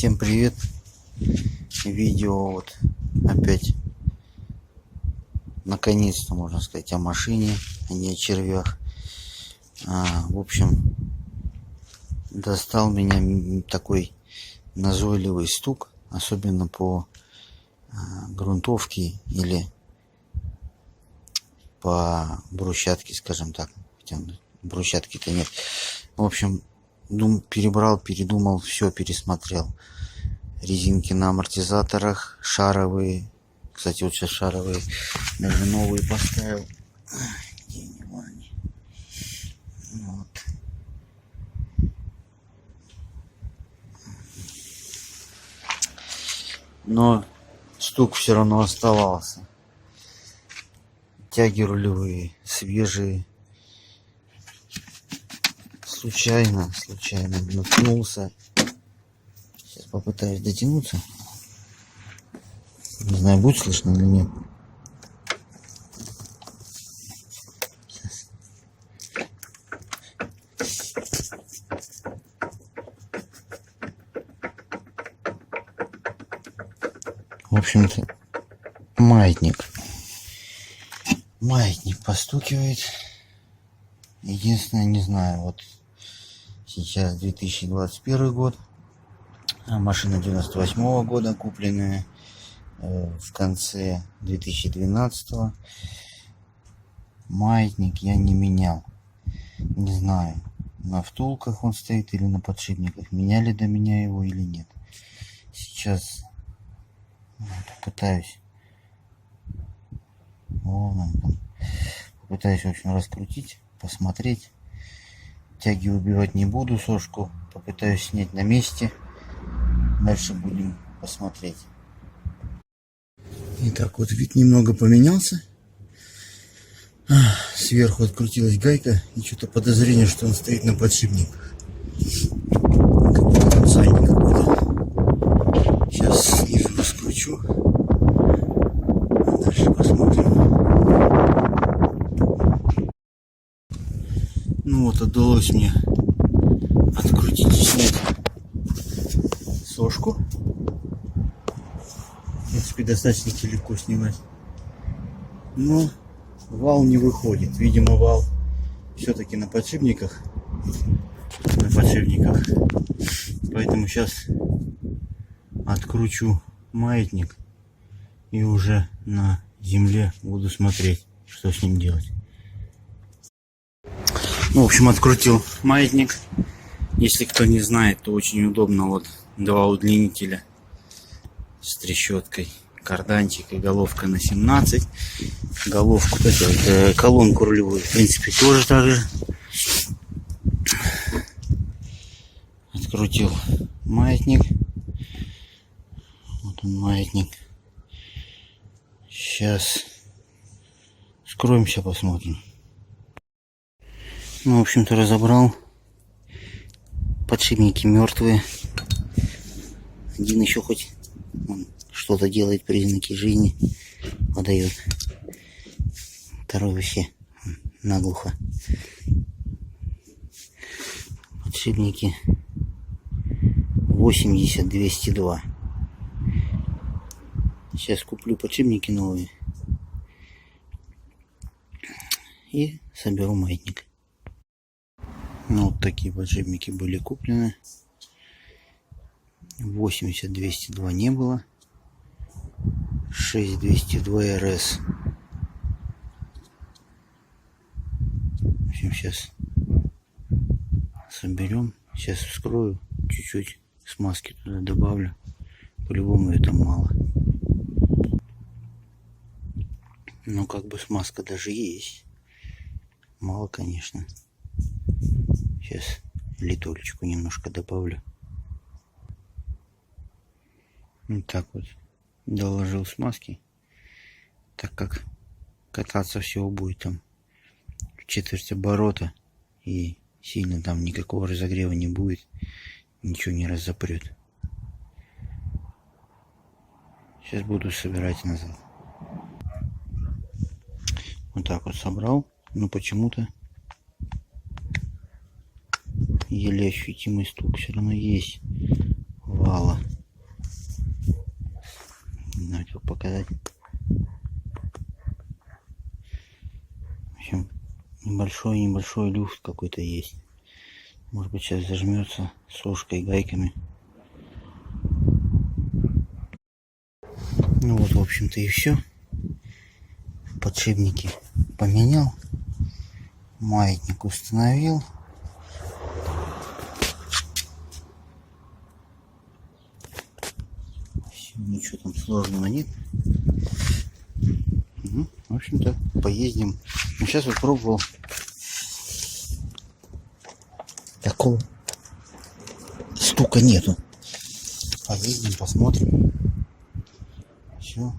Всем привет! Видео вот опять наконец-то, можно сказать, о машине, а не о червях. В общем, достал меня такой назойливый стук, особенно по грунтовке или по брусчатке, скажем так. Хотя брусчатки-то нет. В общем, передумал, все пересмотрел. Резинки на амортизаторах, шаровые. Кстати, вот сейчас шаровые даже новые поставил. Вот. Но стук все равно оставался. Тяги рулевые свежие. Случайно наткнулся. Сейчас попытаюсь дотянуться. Не знаю, будет слышно или нет. Сейчас. В общем-то, маятник постукивает. Единственное, не знаю, вот сейчас 2021 год, машина 98 года купленная в конце 2012. Маятник я не менял. Не знаю, на втулках он стоит или на подшипниках. Меняли до меня его или нет. Сейчас попытаюсь. Попытаюсь, в общем, раскрутить, посмотреть. Тяги убивать не буду, сошку попытаюсь снять на месте. Дальше будем посмотреть. Итак, вот вид немного поменялся. Сверху открутилась гайка, и что-то подозрение, что он стоит на подшипниках. Как будто там сальник какой-то. Сейчас снизу раскручу. Дальше посмотрим. Ну вот, удалось мне открутить и снять сошку. В принципе, достаточно легко снимать. Но вал не выходит. Видимо, вал все-таки на подшипниках. Поэтому сейчас откручу маятник и уже на земле буду смотреть, что с ним делать. Ну, в общем, открутил маятник. Если кто не знает, то очень удобно. Вот два удлинителя с трещоткой, карданчик и головка на 17. Головку, колонку рулевую, в принципе, тоже так же. Открутил маятник. Вот он, маятник. Сейчас скроемся, посмотрим. Ну, в общем-то, разобрал. Подшипники мертвые. Один еще хоть что-то делает, признаки жизни подает. Второй вообще наглухо. Подшипники 80-202. Сейчас куплю подшипники новые и соберу маятник. Ну, вот такие подшипники были куплены. 80-202 не было. 6-202 РС. В общем, сейчас соберем. Сейчас вскрою. Чуть-чуть смазки туда добавлю. По-любому это мало. Ну, как бы смазка даже есть. Мало, конечно. Сейчас литольчику немножко добавлю. Вот так вот доложил смазки, так как кататься всего будет там в четверть оборота и сильно там никакого разогрева не будет, ничего не разопрет. Сейчас буду собирать назад. Вот так вот собрал, но почему-то еле ощутимый стук все равно есть. Вал упала. Давайте показать. В общем, небольшой люфт какой-то есть. Может быть, сейчас зажмется сошкой, гайками. Ну вот, в общем-то, и все. Подшипники поменял. Маятник установил. Все, ничего там сложного нет. Ну, в общем-то, поездим. Ну, сейчас вот пробовал. Такого стука нету. Поездим, посмотрим. Все.